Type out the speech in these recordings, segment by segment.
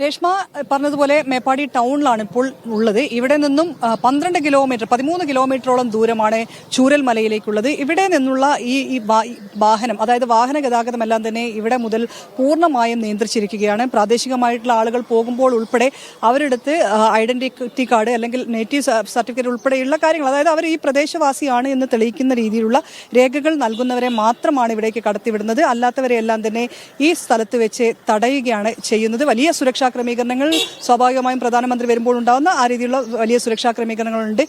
രേഷ്മ പറഞ്ഞതുപോലെ മേപ്പാടി ടൗണിലാണ് ഇപ്പോൾ ഉള്ളത്. ഇവിടെ നിന്നും 13 കിലോമീറ്ററോളം ദൂരമാണ് ചൂരൽമലയിലേക്കുള്ളത്. ഇവിടെ നിന്നുള്ള ഈ വാഹനം, അതായത് വാഹന ഗതാഗതമെല്ലാം തന്നെ ഇവിടെ മുതൽ പൂർണ്ണമായും നിയന്ത്രിച്ചിരിക്കുകയാണ്. പ്രാദേശികമായിട്ടുള്ള ആളുകൾ പോകുമ്പോൾ ഉൾപ്പെടെ അവരെടുത്ത് ഐഡന്റിറ്റി കാർഡ് അല്ലെങ്കിൽ നേറ്റീവ് സർട്ടിഫിക്കറ്റ് ഉൾപ്പെടെയുള്ള കാര്യങ്ങൾ, അതായത് അവർ ഈ പ്രദേശവാസിയാണ് എന്ന് തെളിയിക്കുന്ന രീതിയിലുള്ള രേഖകൾ നൽകുന്നവരെ മാത്രമാണ് ഇവിടേക്ക് കടത്തിവിടുന്നത്. അല്ലാത്തവരെയെല്ലാം തന്നെ ഈ സ്ഥലത്ത് വെച്ച് തടയുകയാണ് ചെയ്യുന്നത്. വലിയ സുരക്ഷാ ക്രമീകരണങ്ങൾ സ്വാഭാവികമായും പ്രധാനമന്ത്രി വരുമ്പോൾ ഉണ്ടാകുന്ന ആ രീതിയിലുള്ള വലിയ സുരക്ഷാ ക്രമീകരണങ്ങളുണ്ട്.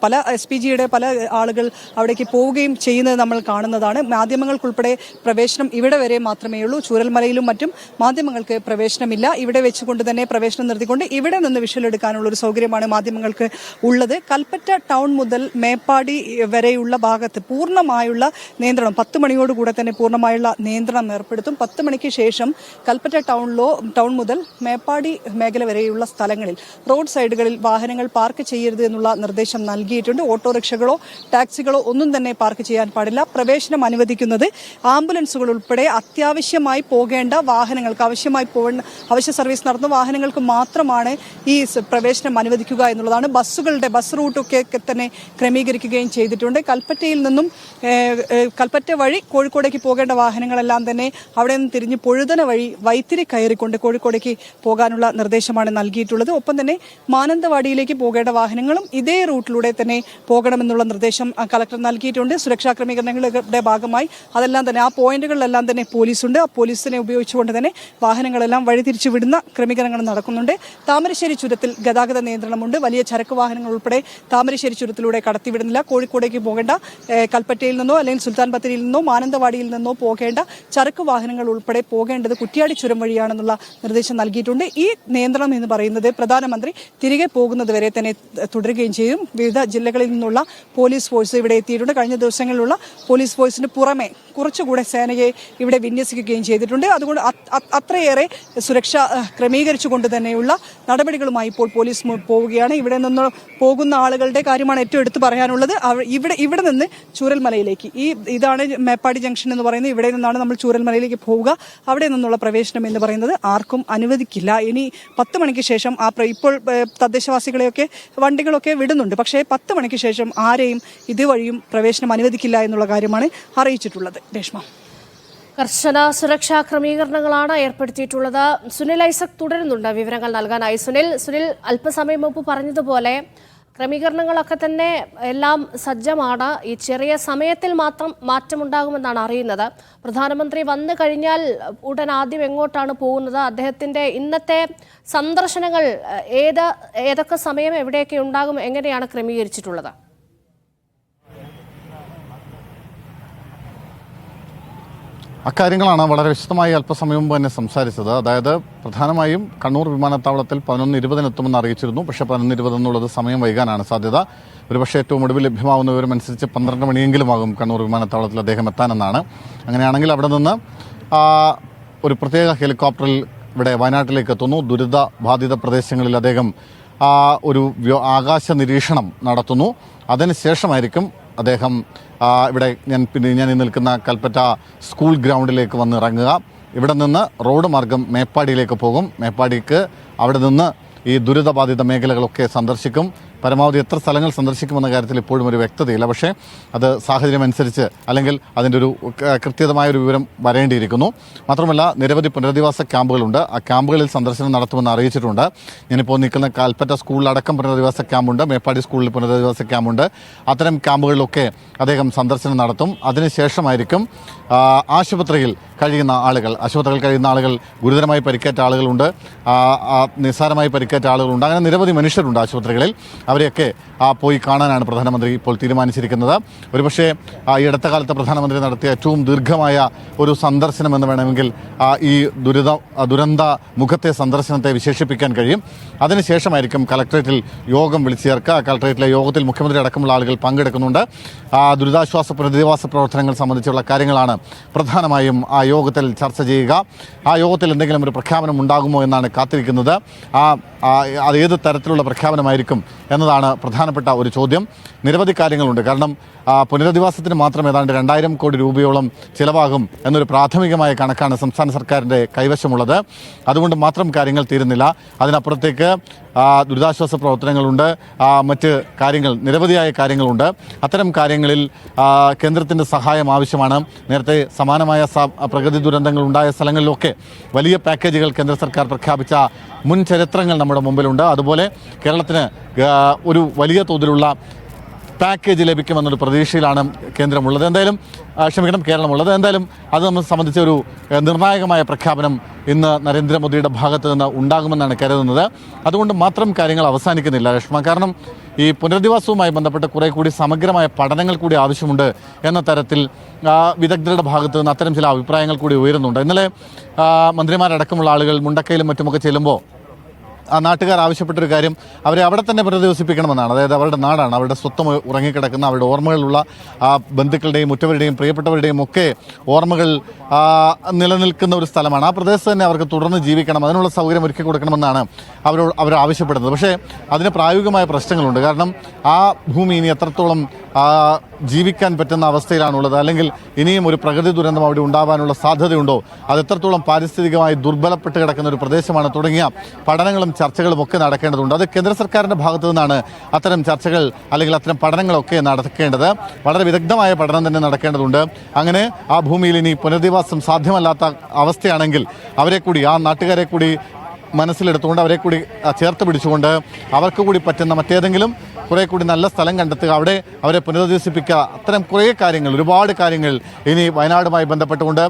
പല SPGയുടെ പല ആളുകൾ അവിടേക്ക് പോവുകയും ചെയ്യുന്നത് നമ്മൾ കാണുന്നതാണ്. മാധ്യമങ്ങൾക്കുൾപ്പെടെ പ്രവേശനം ഇവിടെ വരെ മാത്രമേ ഉള്ളൂ. ചൂരൽമലയിലും മറ്റും മാധ്യമങ്ങൾക്ക് പ്രവേശനമില്ല. ഇവിടെ വെച്ചുകൊണ്ട് തന്നെ പ്രവേശനം നിർത്തിക്കൊണ്ട് ഇവിടെ നിന്ന് വിഷ്വൽ എടുക്കാനുള്ള ഒരു സൗകര്യമാണ് മാധ്യമങ്ങൾക്ക് ഉള്ളത്. കൽപ്പറ്റ ടൗൺ മുതൽ മേപ്പാടി വരെയുള്ള ഭാഗത്ത് പൂർണ്ണമായുള്ള നിയന്ത്രണം 10 മണിയോടുകൂടെ തന്നെ പൂർണ്ണമായുള്ള നിയന്ത്രണം ഏർപ്പെടുത്തും. 10 മണിക്ക് ശേഷം കൽപ്പറ്റ ടൗൺ മുതൽ മേപ്പാടി മേഖല വരെയുള്ള സ്ഥലങ്ങളിൽ റോഡ് സൈഡുകളിൽ വാഹനങ്ങൾ പാർക്ക് ചെയ്യരുത് എന്നുള്ള നിർദ്ദേശം നൽകിയിട്ടുണ്ട്. ഓട്ടോറിക്ഷകളോ ടാക്സികളോ ഒന്നും തന്നെ പാർക്ക് ചെയ്യാൻ പാടില്ല. പ്രവേശനം അനുവദിക്കുന്നത് ആംബുലൻസുകൾ ഉൾപ്പെടെ അത്യാവശ്യമായി പോകേണ്ട വാഹനങ്ങൾക്ക്, അവശ്യ സർവീസ് നടത്തുന്ന വാഹനങ്ങൾക്ക് മാത്രമാണ് ഈ പ്രവേശനം അനുവദിക്കുക എന്നുള്ളതാണ്. ബസ് റൂട്ടൊക്കെ തന്നെ ക്രമീകരിക്കുകയും ചെയ്തിട്ടുണ്ട്. കൽപ്പറ്റയിൽ നിന്നും കൽപ്പറ്റ വഴി കോഴിക്കോടേക്ക് പോകേണ്ട വാഹനങ്ങളെല്ലാം തന്നെ അവിടെ നിന്ന് തിരിഞ്ഞ് പൊഴുതന വഴി വൈത്തിരി കയറിക്കൊണ്ട് കോഴിക്കോടേക്ക് പോകാനുള്ള നിർദ്ദേശമാണ് നൽകിയിട്ടുള്ളത്. ഒപ്പം തന്നെ മാനന്തവാടിയിലേക്ക് പോകേണ്ട വാഹനങ്ങളും ഇതേ റൂട്ടിലൂടെ തന്നെ പോകണമെന്നുള്ള നിർദ്ദേശം കളക്ടർ നൽകിയിട്ടുണ്ട്. സുരക്ഷാ ക്രമീകരണങ്ങളുടെ ഭാഗമായി അതെല്ലാം തന്നെ ആ പോയിന്റുകളിലെല്ലാം തന്നെ പോലീസുണ്ട്. ആ പോലീസിനെ ഉപയോഗിച്ചുകൊണ്ട് തന്നെ വാഹനങ്ങളെല്ലാം വഴിതിരിച്ചു വിടുന്ന ക്രമീകരണങ്ങൾ നടക്കുന്നുണ്ട്. താമരശ്ശേരി ചുരത്തിൽ ഗതാഗത നിയന്ത്രണമുണ്ട്. വലിയ ചരക്ക് വാഹനങ്ങൾ ഉൾപ്പെടെ താമരശ്ശേരി ചുരത്തിലൂടെ കടത്തിവിടുന്നില്ല. കോഴിക്കോടേക്ക് പോകേണ്ട കൽപ്പറ്റയിൽ നിന്നോ അല്ലെങ്കിൽ സുൽത്താൻ ബത്തേരിയിൽ നിന്നോ മാനന്തവാടിയിൽ നിന്നോ പോകേണ്ട ചരക്ക് വാഹനങ്ങൾ ഉൾപ്പെടെ പോകേണ്ടത് കുറ്റ്യാടി ചുരം വഴിയാണെന്നുള്ള നിർദ്ദേശം നൽകിയിട്ടുണ്ട്. ഈ നിയന്ത്രണം എന്ന് പറയുന്നത് പ്രധാനമന്ത്രി തിരികെ പോകുന്നത് വരെ തന്നെ തുടരുകയും ചെയ്യും. വിവിധ ജില്ലകളിൽ നിന്നുള്ള പോലീസ് ഫോഴ്സ് ഇവിടെ എത്തിയിട്ടുണ്ട്. കഴിഞ്ഞ ദിവസങ്ങളിലുള്ള പോലീസ് ഫോഴ്സിന് പുറമെ കുറച്ചുകൂടെ സേനയെ ഇവിടെ വിന്യസിക്കുകയും ചെയ്തിട്ടുണ്ട്. അതുകൊണ്ട് അത്രയേറെ സുരക്ഷ ക്രമീകരിച്ചുകൊണ്ട് തന്നെയുള്ള നടപടികളുമായി ഇപ്പോൾ പോലീസ് പോവുകയാണ്. ഇവിടെ നിന്ന് പോകുന്ന ആളുകളുടെ കാര്യമാണ് ഏറ്റവും എടുത്തു പറയാനുള്ളത്. ഇവിടെ നിന്ന് ചൂരൽമലയിലേക്ക് ഇതാണ് മേപ്പാടി ജംഗ്ഷൻ എന്ന് പറയുന്നത്. ഇവിടെ നിന്നാണ് നമ്മൾ ചൂരൽമലയിലേക്ക് പോവുക. അവിടെ നിന്നുള്ള പ്രവേശനം എന്ന് പറയുന്നത് ആർക്കും അനുവദിക്കില്ല. ഇനി 10 മണിക്ക് ശേഷം ഇപ്പോൾ തദ്ദേശവാസികളെയൊക്കെ വണ്ടികളൊക്കെ വിടുന്നുണ്ട്. പക്ഷേ 10 മണിക്ക് ശേഷം ആരെയും ഇതുവഴിയും പ്രവേശനം അനുവദിക്കില്ല എന്നുള്ള കാര്യമാണ് അറിയിച്ചിട്ടുള്ളത്. രേഷ്മ, കർശന സുരക്ഷാ ക്രമീകരണങ്ങളാണ് ഏർപ്പെടുത്തിയിട്ടുള്ളത്. സുനിൽ ഐസക് തുടരുന്നുണ്ട് വിവരങ്ങൾ നൽകാനായി. സുനിൽ അല്പസമയം മുമ്പ് പറഞ്ഞതുപോലെ ക്രമീകരണങ്ങളൊക്കെ തന്നെ എല്ലാം സജ്ജമാണ്. ഈ ചെറിയ സമയത്തിൽ മാത്രം മാറ്റമുണ്ടാകുമെന്നാണ് അറിയുന്നത്. പ്രധാനമന്ത്രി വന്നു കഴിഞ്ഞാൽ ഉടൻ ആദ്യം എങ്ങോട്ടാണ് പോകുന്നത്? അദ്ദേഹത്തിൻ്റെ ഇന്നത്തെ സന്ദർശനങ്ങൾ ഏതൊക്കെ സമയം എവിടെയൊക്കെ ഉണ്ടാകും? എങ്ങനെയാണ് ക്രമീകരിച്ചിട്ടുള്ളത്? അക്കാര്യങ്ങളാണ് വളരെ വിശദമായി അല്പസമയം മുമ്പ് തന്നെ സംസാരിച്ചത്. അതായത് പ്രധാനമായും കണ്ണൂർ വിമാനത്താവളത്തിൽ 11:20 എത്തുമെന്ന് അറിയിച്ചിരുന്നു. പക്ഷേ 11:20 എന്നുള്ളത് സമയം വൈകാനാണ് സാധ്യത. ഒരുപക്ഷെ ഏറ്റവും ഒടുവിൽ ലഭ്യമാവുന്ന വിവരമനുസരിച്ച് 12 മണിയെങ്കിലും ആകും കണ്ണൂർ വിമാനത്താവളത്തിൽ അദ്ദേഹം എത്താനെന്നാണ്. അങ്ങനെയാണെങ്കിൽ അവിടെ നിന്ന് ഒരു പ്രത്യേക ഹെലികോപ്റ്ററിൽ ഇവിടെ വയനാട്ടിലേക്ക് എത്തുന്നു. ദുരിത ബാധിത പ്രദേശങ്ങളിൽ അദ്ദേഹം ഒരു ആകാശ നിരീക്ഷണം നടത്തുന്നു. അതിനുശേഷമായിരിക്കും അദ്ദേഹം ഇവിടെ ഞാൻ നിൽക്കുന്ന കൽപ്പറ്റ സ്കൂൾ ഗ്രൗണ്ടിലേക്ക് വന്ന് ഇറങ്ങുക. ഇവിടെ നിന്ന് റോഡ് മാർഗം മേപ്പാടിയിലേക്ക് പോകും. മേപ്പാടിക്ക് അവിടെ നിന്ന് ഈ ദുരിതബാധിത മേഖലകളൊക്കെ സന്ദർശിക്കും. പരമാവധി എത്ര സ്ഥലങ്ങൾ സന്ദർശിക്കുമെന്ന കാര്യത്തിൽ ഇപ്പോഴും ഒരു വ്യക്തതയില്ല. പക്ഷേ അത് സാഹചര്യം അനുസരിച്ച് അല്ലെങ്കിൽ അതിൻ്റെ ഒരു കൃത്യമായൊരു വിവരം വരേണ്ടിയിരിക്കുന്നു. മാത്രമല്ല നിരവധി പുനരധിവാസ ക്യാമ്പുകളുണ്ട്. ആ ക്യാമ്പുകളിൽ സന്ദർശനം നടത്തുമെന്ന് അറിയിച്ചിട്ടുണ്ട്. ഞാനിപ്പോൾ നിൽക്കുന്ന കൽപ്പറ്റ സ്കൂളിലടക്കം പുനരധിവാസ ക്യാമ്പുണ്ട്. മേപ്പാടി സ്കൂളിൽ പുനരധിവാസ ക്യാമ്പുണ്ട്. അത്തരം ക്യാമ്പുകളിലൊക്കെ അദ്ദേഹം സന്ദർശനം നടത്തും. അതിനുശേഷമായിരിക്കും ആശുപത്രിയിൽ കഴിയുന്ന ആളുകൾ, ഗുരുതരമായി പരിക്കേറ്റ ആളുകളുണ്ട്, നിസ്സാരമായി പരിക്കേറ്റ ആളുകളുണ്ട്. അങ്ങനെ നിരവധി മനുഷ്യരുണ്ട് ആശുപത്രികളിൽ. അവരെയൊക്കെ പോയി കാണാനാണ് പ്രധാനമന്ത്രി ഇപ്പോൾ തീരുമാനിച്ചിരിക്കുന്നത്. ഒരുപക്ഷെ ഈ അടുത്ത കാലത്ത് പ്രധാനമന്ത്രി നടത്തിയ ഏറ്റവും ദീർഘമായ ഒരു സന്ദർശനം എന്ന് വേണമെങ്കിൽ ഈ ദുരന്ത മുഖത്തെ സന്ദർശനത്തെ വിശേഷിപ്പിക്കാൻ കഴിയും. അതിനുശേഷമായിരിക്കും കളക്ടറേറ്റിൽ യോഗം വിളിച്ചു ചേർക്കുക. കളക്ടറേറ്റിലെ യോഗത്തിൽ മുഖ്യമന്ത്രി അടക്കമുള്ള ആളുകൾ പങ്കെടുക്കുന്നുണ്ട്. ദുരിതാശ്വാസ പുനരധിവാസ പ്രവർത്തനങ്ങൾ സംബന്ധിച്ചുള്ള കാര്യങ്ങളാണ് പ്രധാനമായും ആ യോഗത്തിൽ ചർച്ച ചെയ്യുക. ആ യോഗത്തിൽ എന്തെങ്കിലും ഒരു പ്രഖ്യാപനം ഉണ്ടാകുമോ എന്നാണ് കാത്തിരിക്കുന്നത്. അത് ഏത് തരത്തിലുള്ള പ്രഖ്യാപനമായിരിക്കും എന്ന എന്നതാണ് പ്രധാനപ്പെട്ട ഒരു ചോദ്യം. നിരവധി കാര്യങ്ങളുണ്ട്. കാരണം പുനരധിവാസത്തിന് മാത്രം ഏതാണ്ട് 2000 കോടി രൂപയോളം ചിലവാകും എന്നൊരു പ്രാഥമികമായ കണക്കാണ് സംസ്ഥാന സർക്കാരിൻ്റെ കൈവശമുള്ളത്. അതുകൊണ്ട് മാത്രം കാര്യങ്ങൾ തീരുന്നില്ല. അതിനപ്പുറത്തേക്ക് ദുരിതാശ്വാസ പ്രവർത്തനങ്ങളുണ്ട്, മറ്റ് കാര്യങ്ങൾ, നിരവധിയായ കാര്യങ്ങളുണ്ട്. അത്തരം കാര്യങ്ങളിൽ കേന്ദ്രത്തിൻ്റെ സഹായം ആവശ്യമാണ്. നേരത്തെ സമാനമായ പ്രകൃതി ദുരന്തങ്ങൾ ഉണ്ടായ സ്ഥലങ്ങളിലൊക്കെ വലിയ പാക്കേജുകൾ കേന്ദ്ര സർക്കാർ പ്രഖ്യാപിച്ച മുൻ ചരിത്രങ്ങൾ നമ്മുടെ മുമ്പിലുണ്ട്. അതുപോലെ കേരളത്തിന് ഒരു വലിയ തോതിലുള്ള പാക്കേജ് ലഭിക്കുമെന്നൊരു പ്രതീക്ഷയിലാണ് കേന്ദ്രമുള്ളത്, കേരളമുള്ളത്. എന്തായാലും അത് നമ്മെ സംബന്ധിച്ച ഒരു നിർണായകമായ പ്രഖ്യാപനം ഇന്ന് നരേന്ദ്രമോദിയുടെ ഭാഗത്ത് നിന്ന് ഉണ്ടാകുമെന്നാണ് കരുതുന്നത്. അതുകൊണ്ട് മാത്രം കാര്യങ്ങൾ അവസാനിക്കുന്നില്ല രശ്മ. കാരണം ഈ പുനരധിവാസവുമായി ബന്ധപ്പെട്ട് കുറെ കൂടി സമഗ്രമായ പഠനങ്ങൾ കൂടി ആവശ്യമുണ്ട് എന്ന തരത്തിൽ വിദഗ്ധരുടെ ഭാഗത്ത് നിന്ന് അത്തരം ചില അഭിപ്രായങ്ങൾ കൂടി ഉയരുന്നുണ്ട്. ഇന്നലെ മന്ത്രിമാരടക്കമുള്ള ആളുകൾ മുണ്ടക്കയിലും മറ്റുമൊക്കെ ചെല്ലുമ്പോൾ ആ നാട്ടുകാർ ആവശ്യപ്പെട്ടൊരു കാര്യം അവരെ അവിടെ തന്നെ പുനരധിവസിപ്പിക്കണമെന്നാണ്. അതായത് അവരുടെ നാടാണ്, അവരുടെ സ്വത്തം ഉറങ്ങിക്കിടക്കുന്ന, അവരുടെ ഓർമ്മകളുള്ള ബന്ധുക്കളുടെയും ഉറ്റവരുടെയും പ്രിയപ്പെട്ടവരുടെയും ഒക്കെ ഓർമ്മകൾ നിലനിൽക്കുന്ന ഒരു സ്ഥലമാണ്. ആ പ്രദേശത്ത് തന്നെ അവർക്ക് തുടർന്ന് ജീവിക്കണം, അതിനുള്ള സൗകര്യം ഒരുക്കി കൊടുക്കണമെന്നാണ് അവർ ആവശ്യപ്പെടുന്നത്. പക്ഷേ അതിന് പ്രായോഗികമായ പ്രശ്നങ്ങളുണ്ട്. കാരണം ആ ഭൂമി ഇനി എത്രത്തോളം ജീവിക്കാൻ പറ്റുന്ന അവസ്ഥയിലാണുള്ളത്, അല്ലെങ്കിൽ ഇനിയും ഒരു പ്രകൃതി ദുരന്തം അവിടെ ഉണ്ടാവാനുള്ള സാധ്യതയുണ്ടോ, അത് എത്രത്തോളം പാരിസ്ഥിതികമായി ദുർബലപ്പെട്ട് കിടക്കുന്ന ഒരു പ്രദേശമാണ് തുടങ്ങിയ പഠനങ്ങളും ചർച്ചകളും ഒക്കെ നടക്കേണ്ടതുണ്ട്. അത് കേന്ദ്ര സർക്കാരിൻ്റെ ഭാഗത്തു നിന്നാണ് അത്തരം ചർച്ചകൾ അല്ലെങ്കിൽ അത്തരം പഠനങ്ങളൊക്കെ നടക്കേണ്ടത്. വളരെ വിദഗ്ധമായ പഠനം തന്നെ നടക്കേണ്ടതുണ്ട്. അങ്ങനെ ആ ഭൂമിയിൽ ഇനി പുനരധിവാസം സാധ്യമല്ലാത്ത അവസ്ഥയാണെങ്കിൽ അവരെ കൂടി, ആ നാട്ടുകാരെ കൂടി മനസ്സിലെടുത്തുകൊണ്ട്, അവരെ കൂടി ചേർത്ത് പിടിച്ചുകൊണ്ട് അവർക്ക് കൂടി പറ്റുന്ന മറ്റേതെങ്കിലും കുറെ കൂടി നല്ല സ്ഥലം കണ്ടെത്തുക, അവിടെ അവരെ പുനരധിവസിപ്പിക്കുക. അത്തരം കുറേ കാര്യങ്ങൾ, ഒരുപാട് കാര്യങ്ങൾ ഇനി വയനാടുമായി ബന്ധപ്പെട്ടുകൊണ്ട്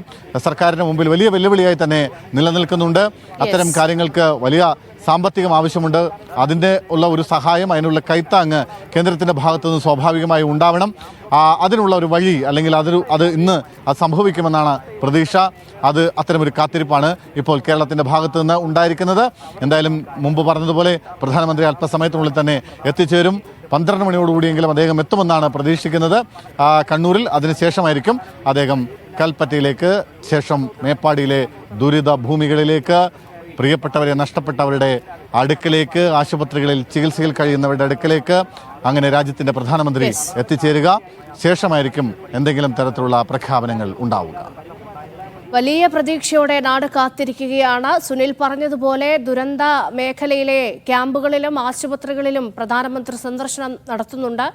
സർക്കാരിന് മുമ്പിൽ വലിയ വെല്ലുവിളിയായി തന്നെ നിലനിൽക്കുന്നുണ്ട്. അത്തരം കാര്യങ്ങൾക്ക് വലിയ സാമ്പത്തികം ആവശ്യമുണ്ട്. അതിൻ്റെ ഉള്ള ഒരു സഹായം, അതിനുള്ള കൈത്താങ്ങ് കേന്ദ്രത്തിൻ്റെ ഭാഗത്തു നിന്ന് സ്വാഭാവികമായി ഉണ്ടാവണം. അതിനുള്ള ഒരു വഴി, അല്ലെങ്കിൽ അത് ഇന്ന് സംഭവിക്കുമെന്നാണ് പ്രതീക്ഷ. അത്തരമൊരു കാത്തിരിപ്പാണ് ഇപ്പോൾ കേരളത്തിൻ്റെ ഭാഗത്തു നിന്ന് ഉണ്ടായിരിക്കുന്നത്. എന്തായാലും മുമ്പ് പറഞ്ഞതുപോലെ പ്രധാനമന്ത്രി അല്പസമയത്തിനുള്ളിൽ തന്നെ എത്തിച്ചേരും. 12 മണിയോടുകൂടിയെങ്കിലും അദ്ദേഹം എത്തുമെന്നാണ് പ്രതീക്ഷിക്കുന്നത് കണ്ണൂരിൽ. അതിനുശേഷമായിരിക്കും അദ്ദേഹം കൽപ്പറ്റയിലേക്ക്, ശേഷം മേപ്പാടിയിലെ ദുരിത ഭൂമികളിലേക്ക്, പ്രിയപ്പെട്ടവരെ നഷ്ടപ്പെട്ടവരുടെ അടുക്കലേക്ക്, ആശുപത്രികളിൽ ചികിത്സയിൽ കഴിയുന്നവരുടെ അടുക്കലേക്ക്, അങ്ങനെ രാജ്യത്തിന്റെ പ്രധാനമന്ത്രി എത്തിച്ചേരുക. ശേഷമായിരിക്കും എന്തെങ്കിലും തരത്തിലുള്ള പ്രഖ്യാപനങ്ങൾ ഉണ്ടാവുക. വലിയ പ്രതീക്ഷയോടെ നാട് കാത്തിരിക്കുകയാണ്. സുനിൽ പറഞ്ഞതുപോലെ ദുരന്ത മേഖലയിലെ ക്യാമ്പുകളിലും ആശുപത്രികളിലും പ്രധാനമന്ത്രി സന്ദർശനം നടത്തുന്നുണ്ട്.